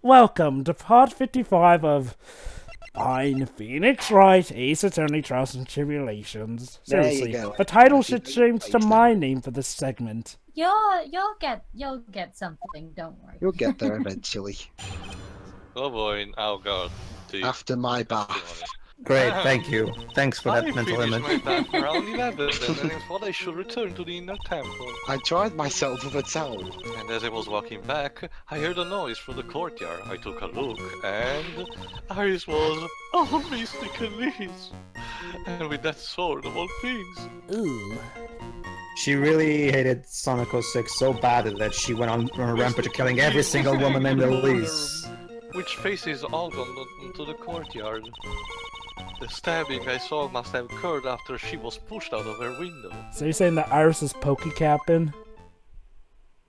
welcome to part 55 of Fine Phoenix Wright, Ace Attorney, Trials and Tribulations. Seriously, the title should change to my name for this segment. You'll get something, don't worry. You'll get there eventually. Oh boy, oh god. After my bath. Great, thank you. Thanks for that mental image. image. I finished my bath around 11 and I thought I should return to the inner temple. I dried myself with a towel. And as I was walking back, I heard a noise from the courtyard. I took a look and Iris was mystic Elise. And with that sword of all things. Ooh. She really hated Sonic 06 so bad that she went on a rampage killing every single woman named Elise. Which faces out onto the courtyard. The stabbing I saw must have occurred after she was pushed out of her window. So you're saying that Iris is Poke-Captain?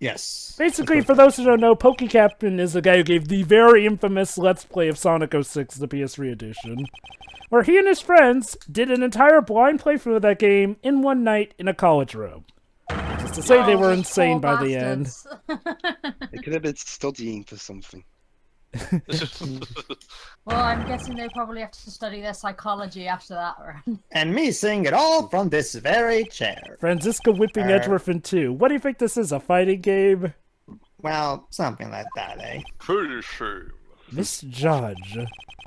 Yes. Basically, for those who don't know, Poke-Captain is the guy who gave the very infamous Let's Play of Sonic 06, the PS3 edition, where he and his friends did an entire blind playthrough of that game in one night in a college room. Just to say they were insane by the end. They could have been studying for something. Well, I'm guessing they probably have to study their psychology after that, right? And me saying it all from this very chair. Franziska whipping Edgeworth in two. What do you think this is, a fighting game? Well, something like that, eh? Pretty sure. This judge,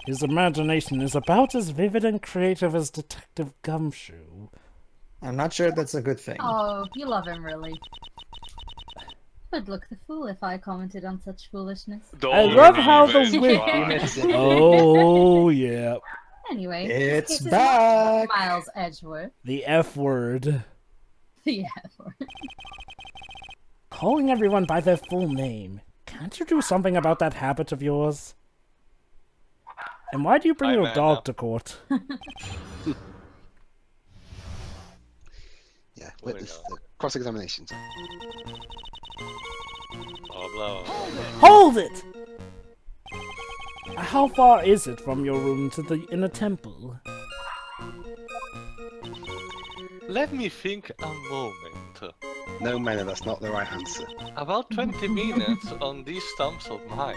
his imagination is about as vivid and creative as Detective Gumshoe. I'm not sure that's a good thing. Oh, you love him, really. Would look the fool if I commented on such foolishness. I love how the whip... Oh, yeah. Anyway, It's back! Miles Edgeworth. The F word. The F word. Calling everyone by their full name. Can't you do something about that habit of yours? And why do you bring your dog to court? Yeah, witness the cross-examinations. Hold it! How far is it from your room to the inner temple? Let me think a moment. No, Mena, that's not the right answer. About 20 minutes on these stumps of mine.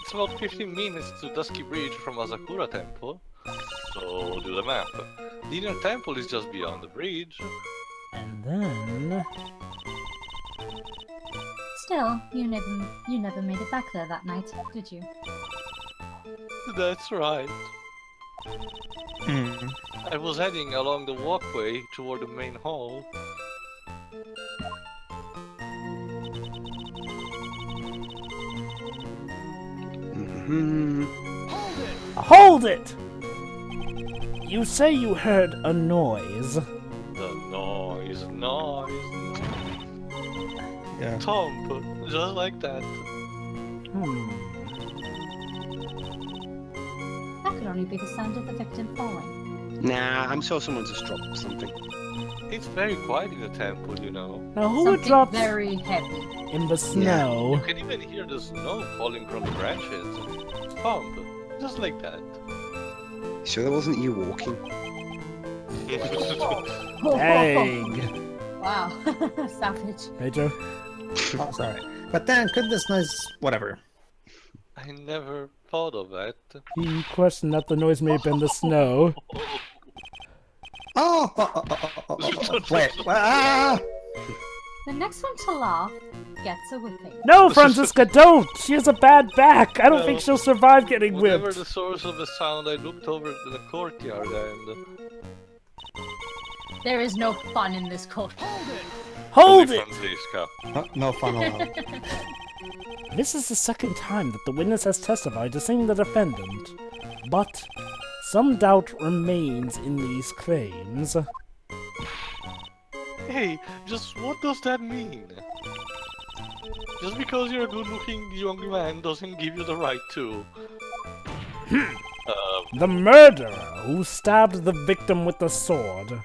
It's about 15 minutes to Dusky Bridge from Asakura Temple. So do the math. The inner temple is just beyond the bridge. And then... Still, you never made it back there that night, did you? That's right. Hmm. I was heading along the walkway toward the main hall. Hold it! You say you heard a noise. The noise. Yeah. Thump, just like that. That could only be the sound of the victim falling. Nah, I'm sure someone just dropped something. It's very quiet in the temple, you know. Now who would Something drop very heavy. in the snow? You can even hear the snow falling from the branches. Thump, just like that. Sure that wasn't you walking? Dang. Wow, savage. Pedro? Oh, sorry. But then, could this noise... whatever. I never thought of that. He questioned that the noise may have been the snow. Wait, ah! The next one to laugh gets a whipping. No, Franziska, don't! She has a bad back! I don't think she'll survive getting Whatever whipped. the source of the sound, I looked over to the courtyard and... There is no fun in this court. Hold it! Franziska. No fun allowed. This is the second time that the witness has testified to seeing the defendant, but some doubt remains in these claims. Hey, just what does that mean? Just because you're a good-looking young man doesn't give you the right to... The murderer who stabbed the victim with the sword.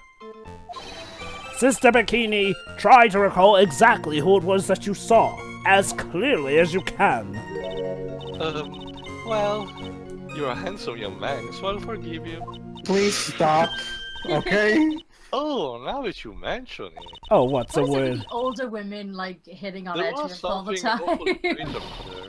Sister Bikini, try to recall exactly who it was that you saw, as clearly as you can. Well, you're a handsome young man, so I'll forgive you. Please stop, okay? Oh, now that you mention it, Oh, what? So Why is it we're... with the older women like hitting on there was Edgemont all the something time? awfully strange about there.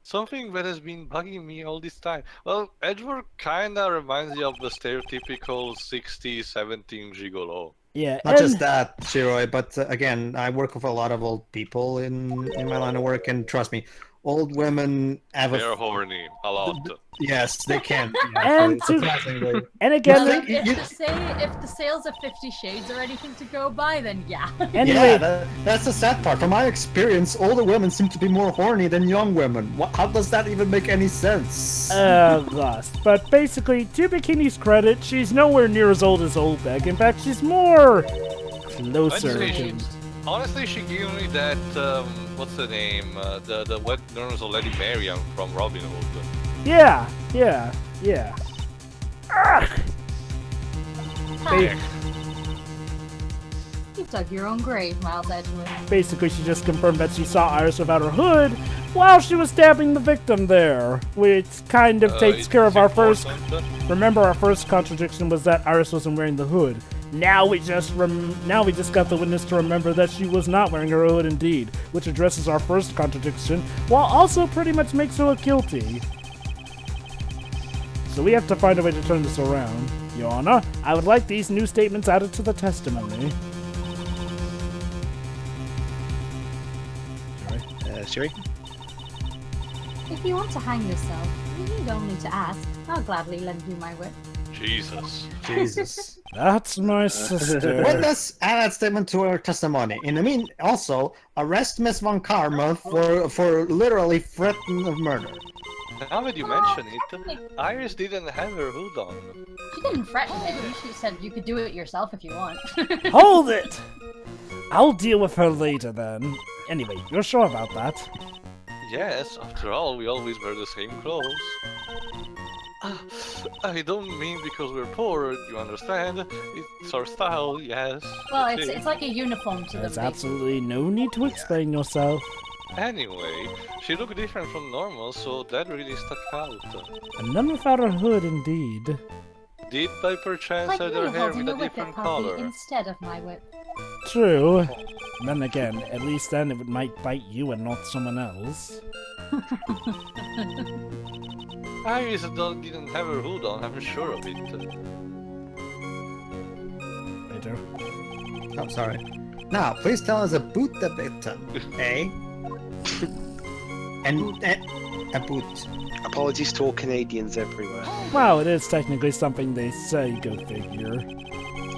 Something that has been bugging me all this time. Well, Edward kinda reminds me of the stereotypical 60s, 17 gigolo. Yeah, Not just that, Shiroi, but again, I work with a lot of old people in my line of work, and trust me, old women have They're horny, a lot. Yes, they can. And to- surprisingly. and again, Well, if the sales of 50 Shades are anything to go by, then yeah. anyway, Yeah, that's the sad part. From my experience, older women seem to be more horny than young women. How does that even make any sense? lost. But basically, to Bikini's credit, she's nowhere near as old as Olbek. In fact, she's more closer to... Honestly, she gave me that, what's the name? The Wet Nerves of Lady Marian from Robin Hood. Yeah. Ugh. Hi. You dug your own grave, Miles Edgewood. Basically, she just confirmed that she saw Iris without her hood while she was stabbing the victim there, which kind of takes care of our first... Remember, our first contradiction was that Iris wasn't wearing the hood. Now we just got the witness to remember that she was not wearing her hood indeed, which addresses our first contradiction, while also pretty much makes her look guilty. So we have to find a way to turn this around. Your Honor, I would like these new statements added to the testimony. Sherry? If you want to hang yourself, you need only to ask. I'll gladly lend you my whip. Jesus. Jesus. That's my sister. Witness, add that statement to her testimony. Also, arrest Miss Von Karma for literally threatening of murder. Now that you mention it, Iris didn't have her hood on. She didn't threaten it. She said you could do it yourself if you want. Hold it! I'll deal with her later then. Anyway, you're sure about that? Yes, after all, we always wear the same clothes. I don't mean because we're poor, you understand? It's our style, yes. Well, it's like a uniform to There's them. absolutely no need to explain yourself. Anyway, she looked different from normal, so that really stuck out. And none without her hood, indeed. Did by perchance Like have me her hair holding with a a whip different at Poppy color? instead of my whip. True. Then again, at least then it might bite you and not someone else. Iris didn't have her hood on, I'm sure of it. Later. I'm sorry. Now, please tell us about the victim. Eh? and a boot. Apologies to all Canadians everywhere. Wow, it is technically something they say, go figure.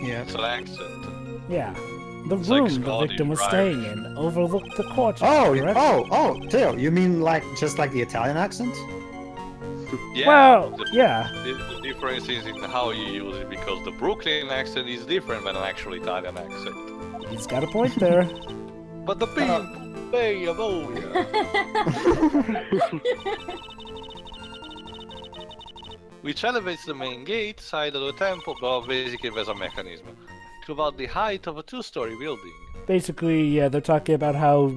Yeah. It's an accent. Yeah. The It's like room the Scottish, victim was right? staying in overlooked the courtyard, correct? Theo, you mean just like the Italian accent? Yeah, Well, the, yeah. the difference is in how you use it, because the Brooklyn accent is different than an actual Italian accent. He's got a point there. But the beam, bay of which elevates the main gate side of the temple, well, basically there's a mechanism, to about the height of a two-story building. Basically, yeah, they're talking about how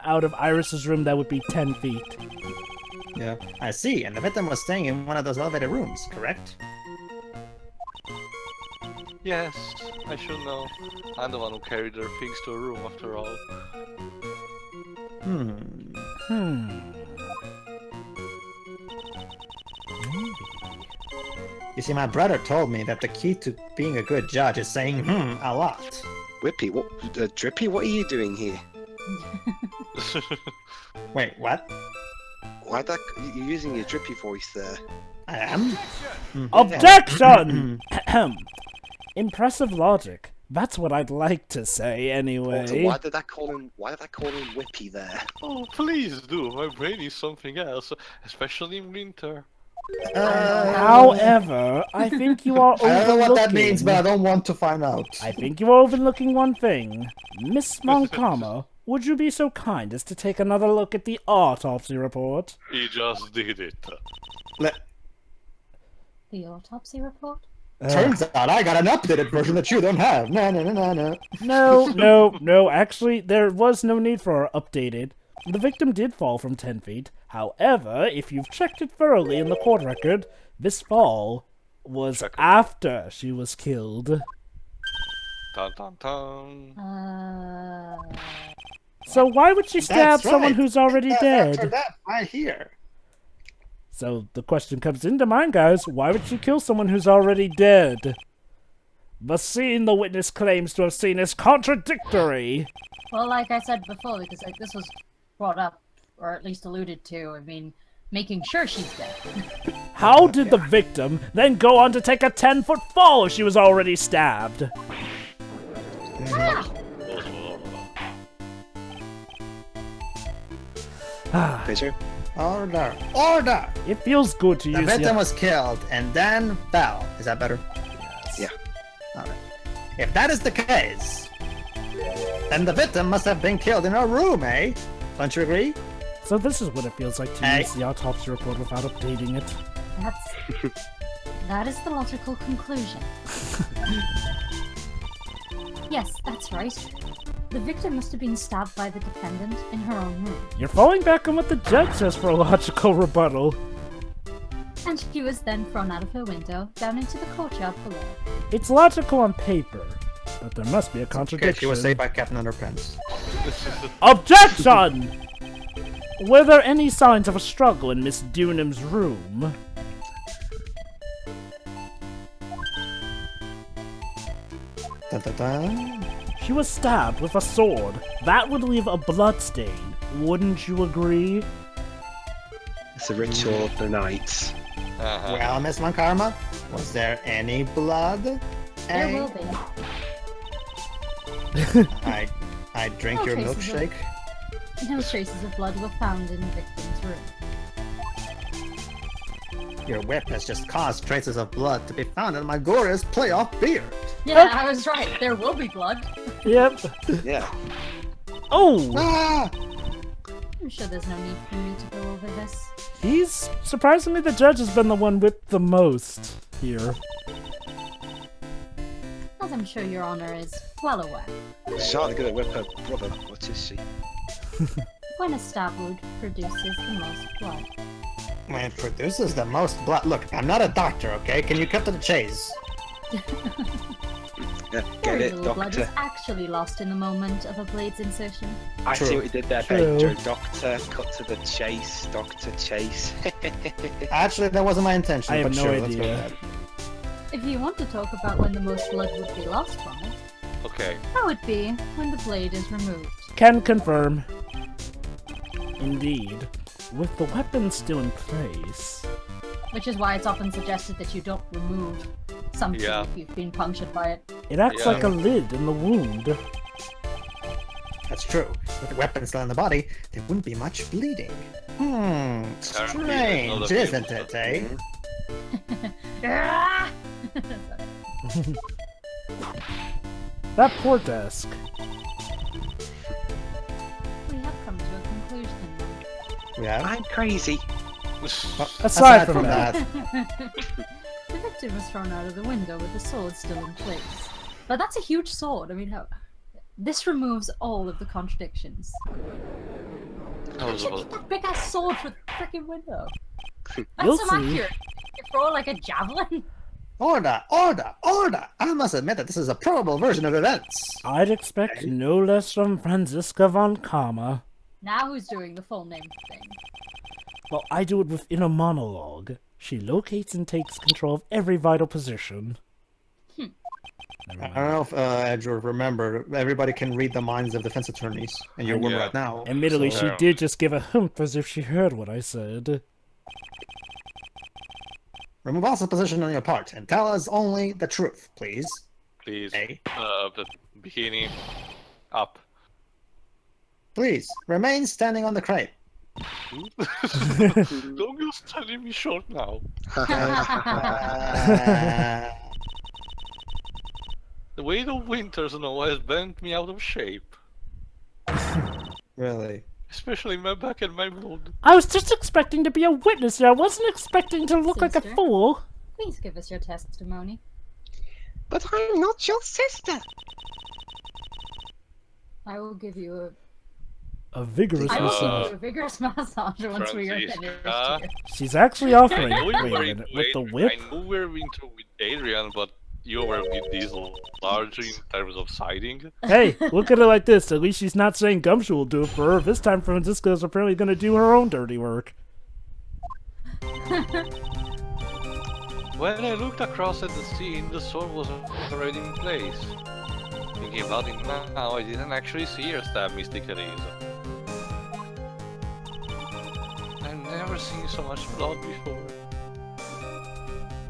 out of Iris's room that would be 10 feet. Yeah. I see, and the victim was staying in one of those elevated rooms, correct? Yes, I should know. I'm the one who carried their things to a room after all. You see, my brother told me that the key to being a good judge is saying a lot. Whippy, Drippy, what are you doing here? Wait, what? Why that? You're using your Drippy voice there. I am? Objection! Impressive logic. That's what I'd like to say, anyway. Also, why did I call him Whippy there? Oh, please do. My brain is something else, especially in winter. However, I think you are overlooking... I don't know what that means, but I don't want to find out. I think you are overlooking one thing. Miss Montcalm, would you be so kind as to take another look at the autopsy report? He just did it. The autopsy report? Turns out I got an updated version that you don't have. No, actually, there was no need for her updated. The victim did fall from 10 feet. However, if you've checked it thoroughly in the court record, this fall was after she was killed. Dun dun dun. So why would she stab That's someone right. who's already That's dead? that right here. So the question comes into mind, guys. Why would she kill someone who's already dead? The scene the witness claims to have seen is contradictory. Well, like I said before, because like this was brought up, or at least alluded to, I mean, making sure she's dead. How did the victim then go on to take a 10-foot fall if she was already stabbed? Pleasure. Order! Order! It feels good to The use victim was killed and then fell. Is that better? Yeah. Alright. If that is the case, then the victim must have been killed in her room, eh? Don't you agree? So this is what it feels like to Hey. use the autopsy report without updating it. That is the logical conclusion. Yes, that's right. The victim must have been stabbed by the defendant in her own room. You're falling back on what the judge says for a logical rebuttal. And she was then thrown out of her window down into the courtyard below. It's logical on paper, but there must be a Okay, contradiction. she was saved by Captain Underpants. Objection! Were there any signs of a struggle in Miss Dunham's room? Dun, dun, dun. She was stabbed with a sword. That would leave a bloodstain. Wouldn't you agree? It's a ritual of the knights. Uh-huh. Well, Miss Mankarma, was there any blood? There Eh? will be. I drink No your traces of- milkshake. No traces of blood were found in the victim's room. Your whip has just caused traces of blood to be found in Magoria's playoff beard. Yeah, I was right. There will be blood. Yep. Yeah. Oh! Ah! I'm sure there's no need for me to go over this. He's surprisingly the judge has been the one with the most here. As I'm sure Your Honor is well aware. She's hardly gonna whip her brother. What is she? When a stab wound produces the most blood. When it produces the most blood. Look, I'm not a doctor, okay? Can you cut to the chase? Yeah, Very get it, little blood doctor. is actually lost in the moment of a blade's insertion. I True. see what you did there, True. Pedro. Doctor, cut to the chase. Doctor, chase. Actually, that wasn't my intention. I have but no sure, let's go idea. with that. If you want to talk about when the most blood would be lost from it, Okay. that would be when the blade is removed. Can confirm. Indeed. With the weapon still in place. Which is why it's often suggested that you don't remove something Yeah. if you've been punctured by it. It acts Yeah. like a lid in the wound. That's true. With the weapon still in the body, there wouldn't be much bleeding. Strange, another isn't thing. it, eh? Ah! Sorry. That poor desk. We have come to a conclusion now. We have? I'm crazy. Aside from that. The victim was thrown out of the window with the sword still in place. But that's a huge sword. I mean, how... This removes all of the contradictions. How's Get about- that big ass sword for the freaking window. You'll That's so see. accurate. You throw it like a javelin. Order! Order! Order! I must admit that this is a probable version of events. I'd expect no less from Franziska von Kama. Now who's doing the full name thing? Well, I do it within a monologue. She locates and takes control of every vital position. Never I mind. don't know if Edgeworth remember, everybody can read the minds of defense attorneys, and you're one Yeah. right now. Admittedly, so- she did just give a humph as if she heard what I said. Remove all supposition on your part, and tell us only the truth, please. Please. Eh? The bikini. Up. Please, remain standing on the crate. Don't go selling me short now. Uh, The weight of winter snow has bent me out of shape. really? Especially my back and my blood. I was just expecting to be a witness here. I wasn't expecting to look like a Sister? fool. Please give us your testimony. But I'm not your sister. I will give you A vigorous I will give massage. you a vigorous massage once we are finished Franziska? here. She's actually offering. I know Wait a you were minute, with the with whip? I know we're into with Adrian, but you were with these large in terms of siding. Hey, look at it like this. At least she's not saying Gumshoe will do it for her. This time Franziska's apparently going to do her own dirty work. When I looked across at the scene, the sword was already in place. Thinking about it now, I didn't actually see her stab Mystic Elisa. I've never seen so much blood before.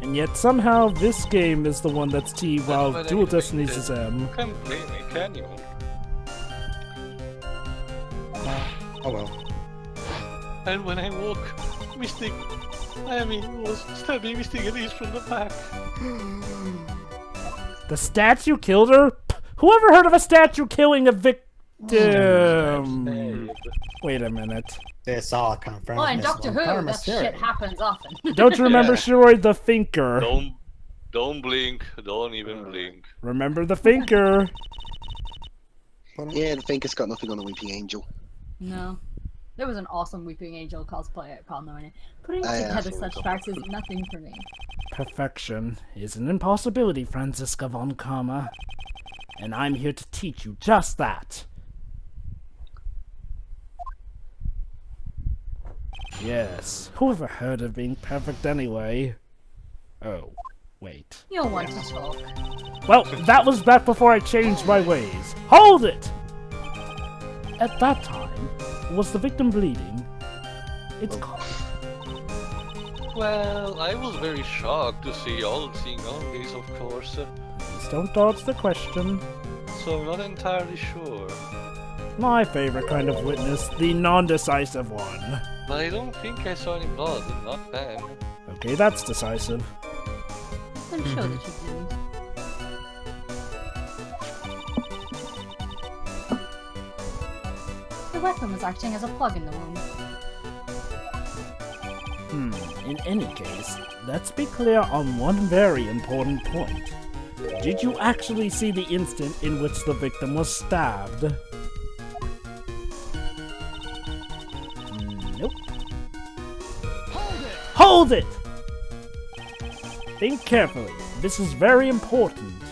And yet somehow this game is the one that's T while what I Dual Destinies is M. You can't blame me, can you? Oh well. And when I woke, was stabbing Mystic Elise from the back. The statue killed her? Whoever heard of a statue killing a victim? Wait a minute. This all comes from Well, in Miss Doctor Who, Von that Parma shit happens often. Don't you remember Yeah. Shiroid the Thinker? Don't blink, don't even blink. Remember the Thinker? Yeah, the Thinker's got nothing on the Weeping Angel. No. There was an awesome Weeping Angel cosplay at Con, though, innit? Putting Yeah, together that's such really facts is nothing for me. Perfection is an impossibility, Franziska von Karma. And I'm here to teach you just that. Yes, whoever heard of being perfect anyway? Oh, wait. You'll want to talk. Well, that was back before I changed my ways. Hold it! At that time, was the victim bleeding? It's Well, I was very shocked to see seeing all this, of course. Please don't dodge the question. So I'm not entirely sure. My favorite kind of witness, the non-decisive one. But I don't think I saw any blood, not then. Okay, that's decisive. I'm sure that you didn't. The weapon was acting as a plug in the wound. In any case, let's be clear on one very important point. Did you actually see the instant in which the victim was stabbed? Nope. Hold it! Think carefully. This is very important.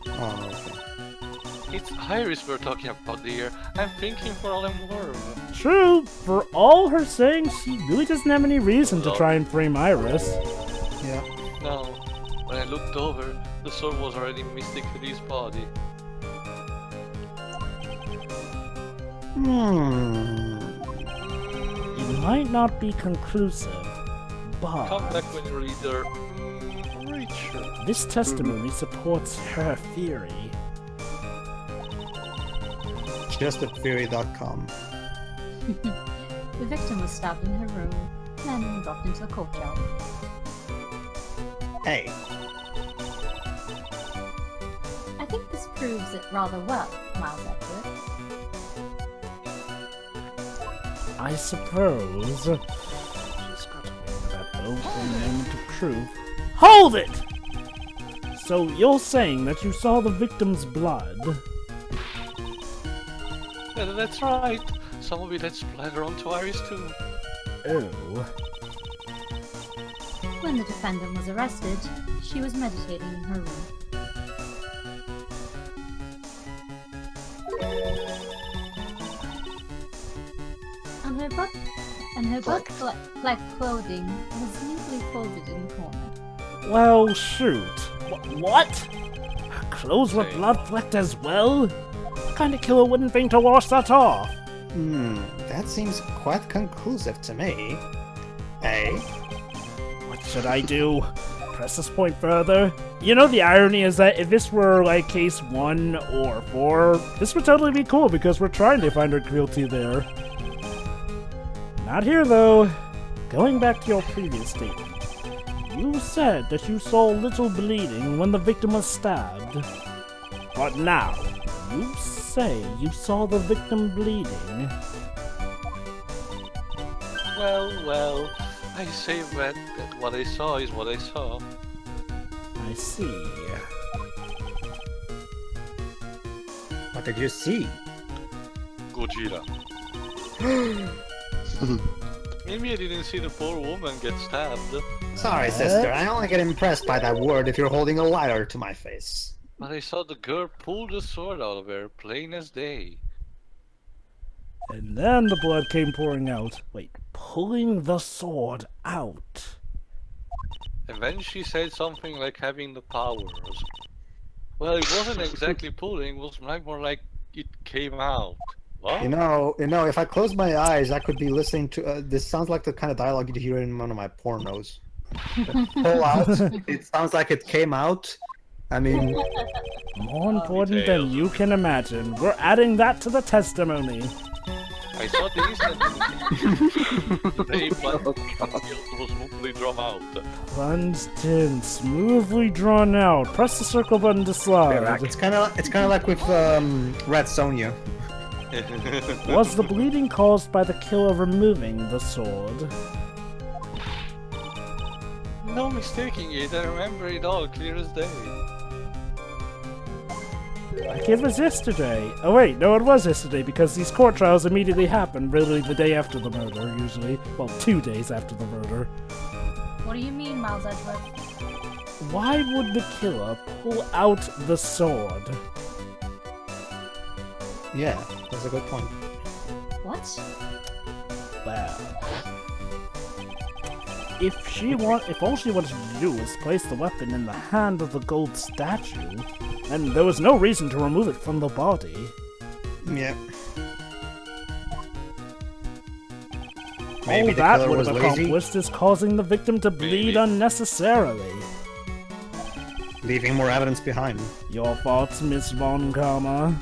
Oh, okay. It's Iris we're talking about here. I'm thinking for all I'm worth. True, for all her saying, she really doesn't have any reason to try and frame Iris. Yeah. No, when I looked over, the sword was already in Mystic Elise's body. It might not be conclusive, Come but back when you read their reach. this testimony supports her theory. Justtheory.com. The victim was stabbed in her room, then dropped into a courtyard. Hey, I think this proves it rather well, Miles Edward. I suppose. Just got to wait for that open moment of truth. Hold it! So you're saying that you saw the victim's blood? Yeah, that's right. Some of it had splattered onto Iris too. Oh. When the defendant was arrested, she was meditating in her room. And her black clothing was neatly folded in the corner. Well, shoot. What? Her clothes were blood-flecked as well? What kind of killer wouldn't think to wash that off? that seems quite conclusive to me. Hey? What should I do? Press this point further? You know, the irony is that if this were like case 1 or 4, this would totally be cool because we're trying to find her cruelty there. Not here though. Going back to your previous statement, you said that you saw little bleeding when the victim was stabbed. But now, you say you saw the victim bleeding. Well, I say that what I saw is what I saw. I see. What did you see? Gojira. Maybe I didn't see the poor woman get stabbed. Sorry, sister. I only get impressed by that word if you're holding a lighter to my face. But I saw the girl pull the sword out of her, plain as day. And then the blood came pouring out. Wait, pulling the sword out. And then she said something like having the powers. Well, it wasn't exactly pulling, it was more like it came out. What? You know, if I close my eyes, I could be listening to. This sounds like the kind of dialogue you'd hear in one of my pornos. Pull out. It sounds like it came out. I mean, More important than you can imagine. We're adding that to the testimony. I saw the instant was smoothly drawn out. Plunged in, smoothly drawn out. Press the circle button to slide. it's kind of like with Red Sonja. Was the bleeding caused by the killer removing the sword? No mistaking it, I remember it all clear as day. Like it was yesterday. Oh wait, no, it was yesterday because these court trials immediately happened, really the day after the murder, usually. Well, 2 days after the murder. What do you mean, Miles Edgeworth? Why would the killer pull out the sword? Yeah, that's a good point. What? Well, if all she wanted to do was place the weapon in the hand of the gold statue, then there was no reason to remove it from the body. Yeah. All Maybe the that killer would was have lazy, accomplished is causing the victim to bleed Maybe. unnecessarily. leaving more evidence behind. Your thoughts, Miss Von Karma?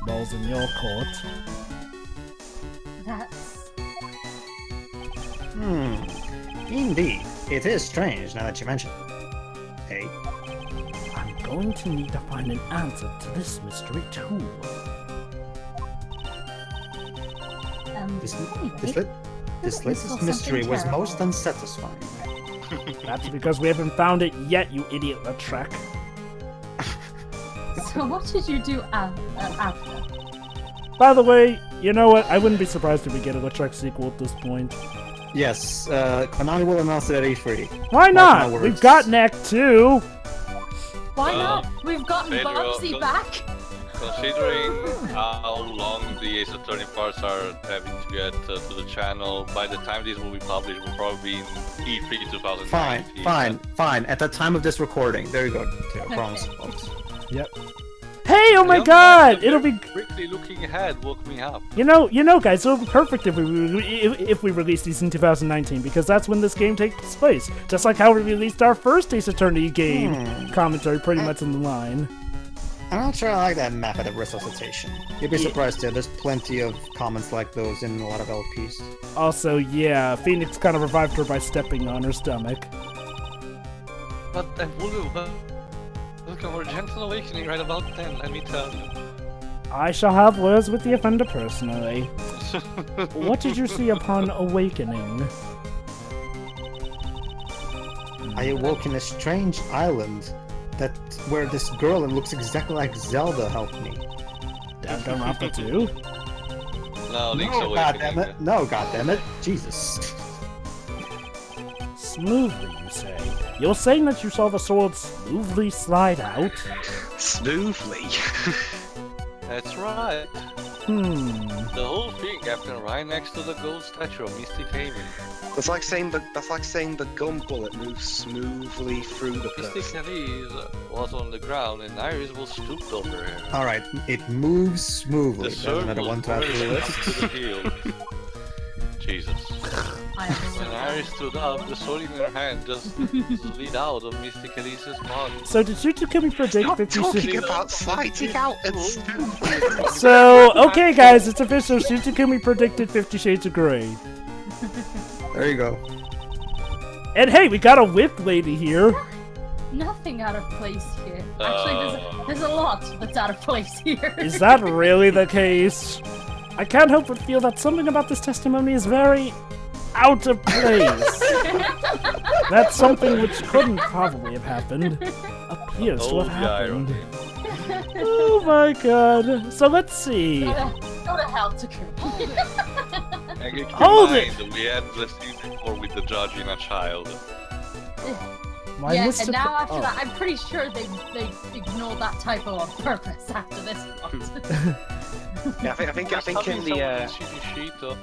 Ball's in your court. That's... Indeed. It is strange now that you mention it. Hey. I'm going to need to find an answer to this mystery too. This anyway, latest mystery was terrible. most unsatisfying. That's because we haven't found it yet, you idiot Latrec. So what did you do after? By the way, you know what? I wouldn't be surprised if we get a Latrec sequel at this point. Yes, Konami will announce it at E3. Why Mark not? my words. We've got Neck too. Why not? We've gotten Pedro, Bubsy don't- back! Considering how long the Ace Attorney parts are having to get to the channel, by the time this will be published, we'll probably be in E3 2019. Fine. At the time of this recording, there you go. Yeah, promise, folks. Yep. Hey, oh my Young God! man, It'll be, quickly looking ahead woke me up. you know, guys. It'll be perfect if we release these in 2019 because that's when this game takes place. Just like how we released our first Ace Attorney game commentary, pretty much in the line. I'm not sure I like that method of resuscitation. You'd be surprised, yeah. There's plenty of comments like those in a lot of LPs. Also, yeah, Phoenix kind of revived her by stepping on her stomach. But I would have welcome for gentle awakening right about then, let me tell you. I shall have words with the offender personally. What did you see upon awakening? I awoke in a strange island where this girl and looks exactly like Zelda helped me. Danganronpa 2? No, Link's No, awakening. goddammit. No, goddammit. Jesus. Smoothly, you say? You're saying that you saw the sword smoothly slide out? Smoothly. That's right. The whole thing happened right next to the gold statue of Mystic Haven. That's like saying the gun bullet moves smoothly through the Mystic place. Haven was on the ground and Iris was stooped over her. Alright, it moves smoothly. The There's sword another was one to add to the very list. to the heel. Jesus. When Iris stood up, the sword in her hand just slid out of Mystic Elise's body. So did you two can we predict Stop 50 talking about sliding out and smoothly. So, okay guys, it's official. Shitsukumi predicted 50 Shades of Grey. There you go. And hey, we got a whip lady here. Nothing out of place here. Actually, there's a lot that's out of place here. Is that really the case? I can't help but feel that something about this testimony is very out of place. That's something which couldn't probably have happened. Appears to have the happened. irony. Oh my god. So let's see. Go to hell to And keep in Hold it! mind, we had the scene before with the judge in a child. My yeah, Mr. and now after oh. that, I'm pretty sure they ignored that typo on purpose after this one. Yeah, I think in the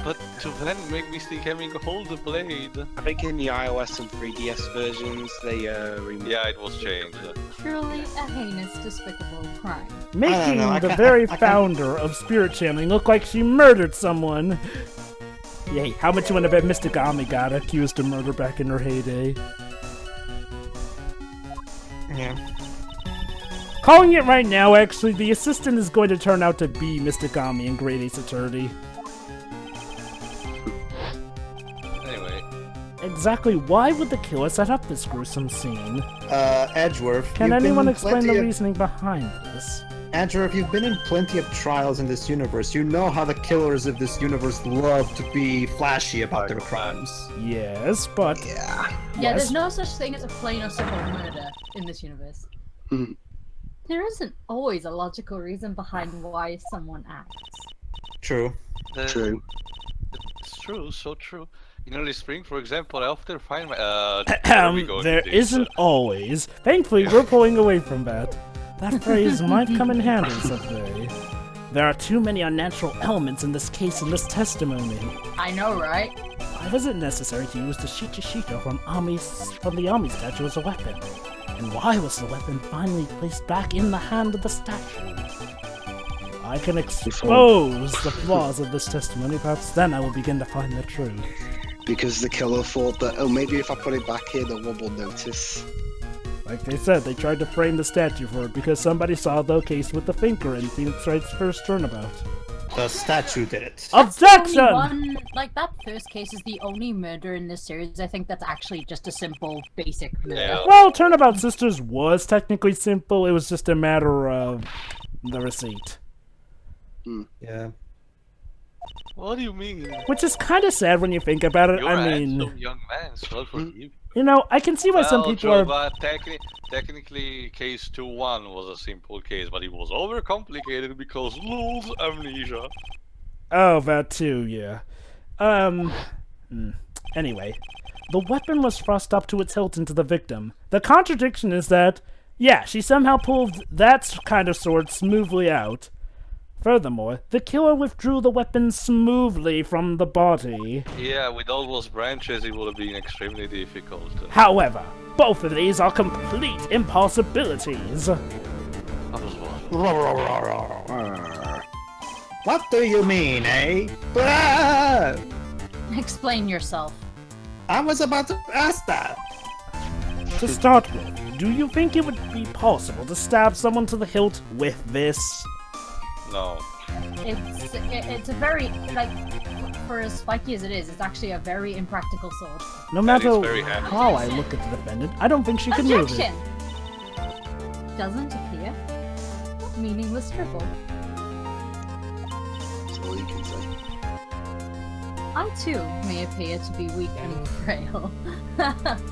but to then make me still having a hold the blade. I think in the iOS and 3DS versions they Yeah, it was changed. Truly a heinous, despicable crime. Making know, the very founder of spirit channeling look like she murdered someone. Yay, how much you want to bet Mystic Ami got accused of murder back in her heyday? Yeah. Calling it right now, actually, the assistant is going to turn out to be Mystic Ami in Great Ace Attorney. Anyway. Exactly why would the killer set up this gruesome scene? Edgeworth. Can you've been anyone in explain plenty the of- reasoning behind this? Edgeworth, you've been in plenty of trials in this universe. You know how the killers of this universe love to be flashy about their crimes. Yes, but... yeah. Yeah, Yes. there's no such thing as a plain or simple murder in this universe. Hmm. There isn't always a logical reason behind why someone acts. True. True. It's true, so true. In early spring, for example, I often find my where are we going there with this? isn't always. Thankfully, we're pulling away from that. That phrase might come in handy someday. There are too many unnatural elements in this case and this testimony. I know, right? Why was it necessary to use the Shichishito from the Ami statue as a weapon? And why was the weapon finally placed back in the hand of the statue? I can expose the flaws of this testimony, perhaps then I will begin to find the truth. Because the killer thought that, oh, maybe if I put it back here, no one will notice. Like they said, they tried to frame the statue for it because somebody saw the case with the finger in Phoenix Wright's first turnabout. The statue did it. Objection! Only one, like, that first case is the only murder in this series. I think that's actually just a simple, basic murder. Yeah. Well, Turnabout Sisters was technically simple, it was just a matter of the receipt. Yeah. What do you mean? Which is kind of sad when you think about it. You're I a mean, handsome young man, so I'll forgive. you know, I can see why some people are... Jovah, technically, case 2-1 was a simple case, but it was overcomplicated because lose amnesia. Oh, that too, yeah. Anyway, the weapon was thrust up to its hilt into the victim. The contradiction is that, yeah, she somehow pulled that kind of sword smoothly out. Furthermore, the killer withdrew the weapon smoothly from the body. Yeah, with all those branches, it would have been extremely difficult. However, both of these are complete impossibilities. That was one. What do you mean, eh? Ah! Explain yourself. I was about to ask that. To start with, do you think it would be possible to stab someone to the hilt with this? No. It's a very, like, for as spiky as it is, it's actually a very impractical sword. No That is matter very handy. how I look at the defendant, I don't think she can move it. Objection! Doesn't appear. Meaningless triple. That's all you can say. I too may appear to be weak and frail.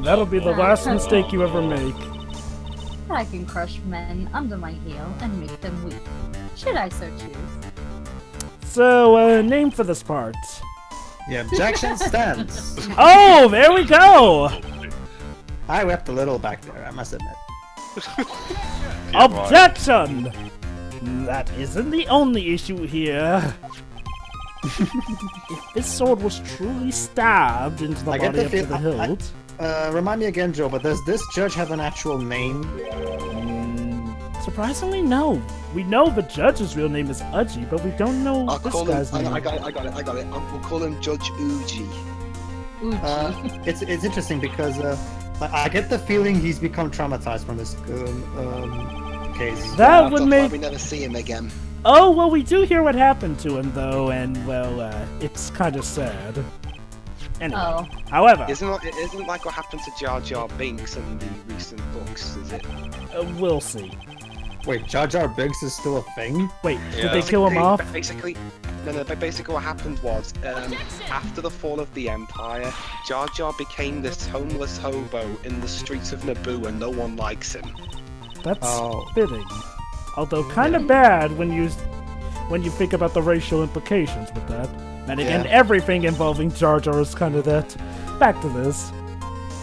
That'll be the last mistake you ever make. I can crush men under my heel and make them weak. Should I so choose? So, name for this part. The objection stands. Oh, there we go! I wept a little back there, I must admit. Objection! That isn't the only issue here. If this sword was truly stabbed into the I get body the up to feel- the I- hilt... Remind me again, Joe, but does this judge have an actual name? Surprisingly, no. We know the judge's real name is Uji, but we don't know I'll this call guy's him. name. I got it. We'll call him Judge Uji. Uji. It's interesting because I get the feeling he's become traumatized from this case. That would That's why make... we never see him again. Oh, well, we do hear what happened to him, though, and, well, it's kind of sad. Anyway, Oh. however, It isn't like what happened to Jar Jar Binks in the recent books, is it? we'll see. Wait, Jar Jar Binks is still a thing? Wait, did Yeah. they kill him off? Basically, basically what happened was, after the fall of the Empire, Jar Jar became this homeless hobo in the streets of Naboo and no one likes him. That's Oh. fitting. Although kind of bad when you think about the racial implications with that. And again, Yeah. everything involving Jar Jar is kind of that. Back to this.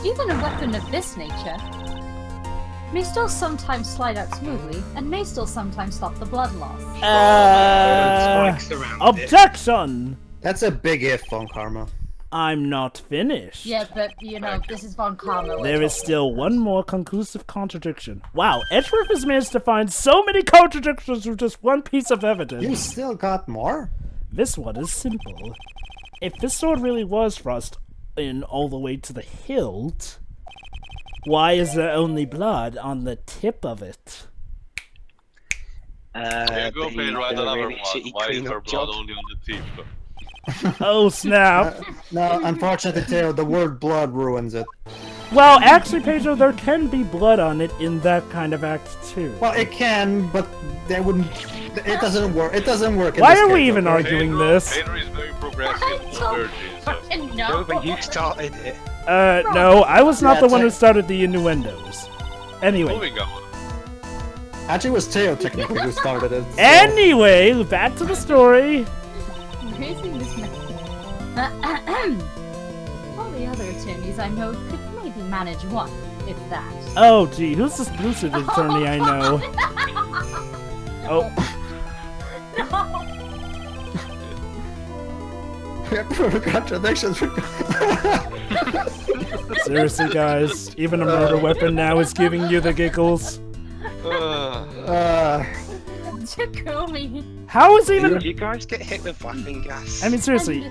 Even a weapon of this nature may still sometimes slide out smoothly, and may still sometimes stop the blood loss. Spikes around it. Objection! That's a big if, Von Karma. I'm not finished. Yeah, but, you know, this is Von Karma. we're There is talking. still one more conclusive contradiction. Wow, Edgeworth has managed to find so many contradictions with just one piece of You evidence. still got more? This one is simple. If this sword really was thrust in all the way to the hilt, why is there only blood on the tip of it? Here you go, They Pedro, did and a another really one. shitty Why is there clean-up blood job. only on the teeth? Oh snap. No, unfortunately, Theo, the word blood ruins it. Well, actually, Pedro, there can be blood on it in that kind of act too. Well, it can, but they wouldn't. It doesn't work. It doesn't work. In Why this are we case, even okay? arguing this? Pedro is very progressive I for don't virgins. fucking know. Jovah, you started it. No, I was not Yeah, the one who started the innuendos. Anyway. Moving on. Actually, it was Theo technically who started it. so- Anyway, back to the story. Raising this method. All the other attorneys I know could maybe manage one, if that. Oh, gee, who's this lucid attorney I know? Oh, Contradictions. seriously, guys. Even a murder weapon now is giving you the giggles. Takumi. How is even... You guys get hit with laughing gas. I mean, seriously,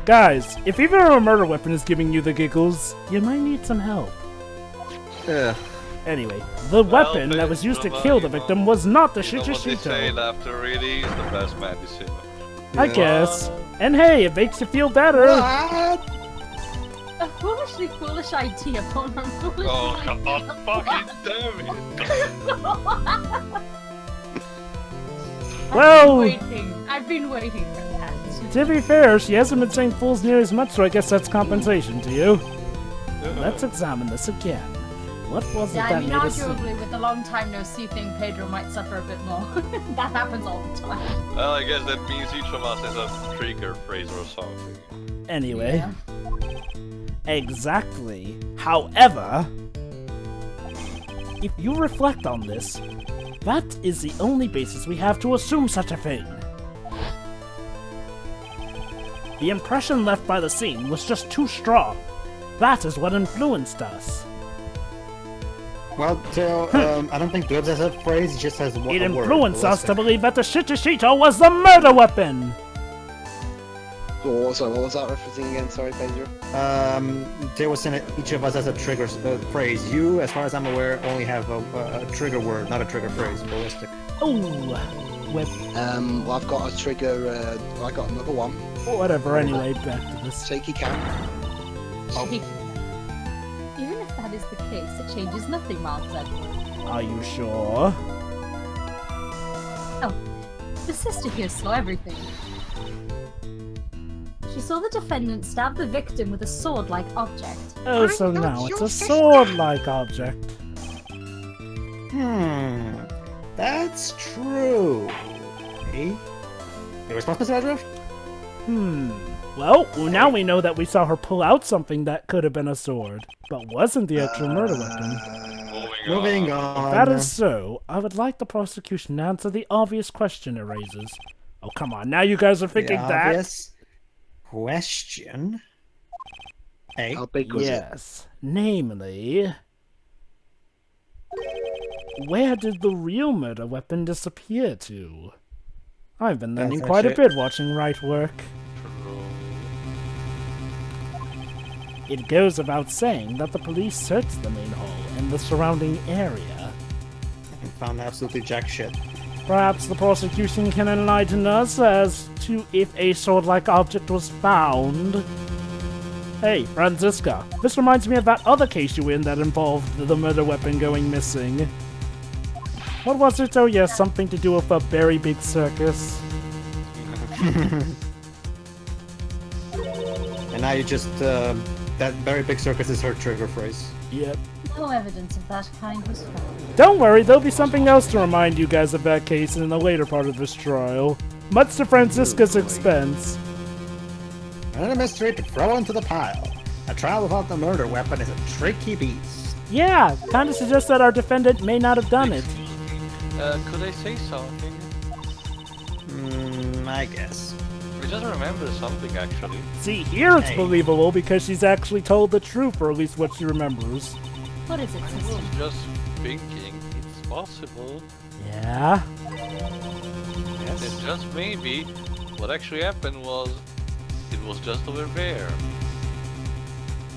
guys, if even a murder weapon is giving you the giggles, you might need some help. Yeah. Anyway, the weapon that was used to kill the victim was not the You know what they say, Shichishito. laughter really is the best medicine. I guess. And hey, it makes you feel better. A foolishly foolish idea upon our foolish Oh, idea. god fucking damn it! Well, I've been waiting for that. to be fair, she hasn't been saying fools near as much, so I guess that's compensation to you. Let's examine this again. What was it Yeah, I that mean, made us... arguably, with the long time no see thing, Pedro might suffer a bit more. That happens all the time. Well, I guess that means each of us has a trigger phrase or something. Anyway, Yeah. exactly. However, if you reflect on this, that is the only basis we have to assume such a thing. The impression left by the scene was just too strong. That is what influenced us. Well, Theo, I don't think Dubs has a phrase. He just has one It word. influenced us to ballistic. believe that the Shichishito was the murder weapon! Oh, so what was that referencing again? Sorry, Pedro. Theo was saying that each of us has a trigger phrase. You, as far as I'm aware, only have a trigger word, not a trigger phrase. Ballistic. Oh, with Well, I've got a trigger. I got another one. whatever. Anyway, back to this. Shaky cam. Even if that is the case, it changes nothing, Miles Edward. Are you sure? The sister here saw everything. She saw the defendant stab the victim with a sword-like object. Oh, so now it's a sword-like object. That's true. Hey? Your response, Mr. Edgeworth? Well, now we know that we saw her pull out something that could have been a sword, but wasn't the actual murder weapon. Moving on. If that is so, I would like the prosecution to answer the obvious question it raises. Oh, come on, now you guys are thinking the that? obvious question. Hey? How big was it? Yes, namely... where did the real murder weapon disappear to? I've been learning That's quite a actually- bit watching Wright work. It goes without saying that the police searched the main hall and the surrounding area. And found absolutely jack shit. Perhaps the prosecution can enlighten us as to if a sword-like object was found. Hey, Franziska, this reminds me of that other case you were in that involved the murder weapon going missing. What was it? Oh yes, something to do with a very big circus. And now you just, that very big circus is her trigger phrase. Yep. No evidence of that kind was found. Don't worry, there'll be something else to remind you guys of that case in the later part of this trial. Much to Franziska's expense. And a mystery to throw into the pile. A trial without the murder weapon is a tricky beast. Yeah, kind of suggests that our defendant may not have done it. Could I say something? I guess. I just remember something actually. See, here it's Hey. believable because she's actually told the truth, or at least what she remembers. What is it, I sister? was just thinking it's possible. Yeah? And just maybe what actually happened was it was just over there.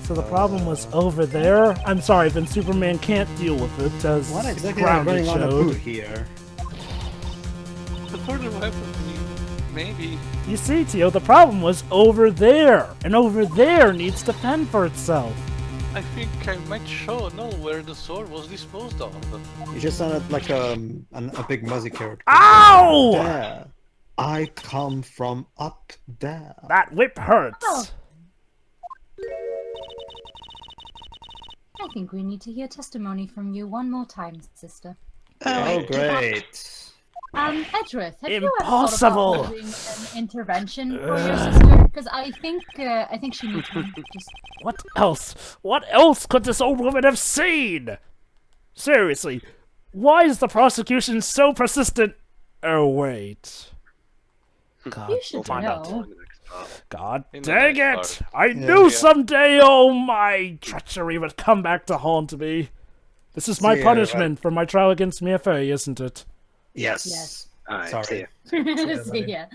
So the problem was over there? I'm sorry, then Superman can't deal with it, as What exactly is Grounded going on showed. about here? The further weapon, maybe. You see, Tio, the problem was over there, and over there needs to fend for itself. I think I might know where the sword was disposed of. You just sounded like a big muzzy character. Ow! There. I come from up there. That whip hurts. Oh. I think we need to hear testimony from you one more time, sister. Oh, great. Edgeworth, have Impossible. you ever thought about doing an intervention for your sister? Because I think she needs one. Just What else? What else could this old woman have seen? Seriously, why is the prosecution so persistent? Oh, wait. God, you should We'll find out know. in the next part. God In the dang next it! part. I knew Yeah. someday, oh, my treachery would come back to haunt me. This is my See ya, punishment for my trial against Mia Fey, isn't it? Yes. Yes. Alright, Sorry. see ya. See ya.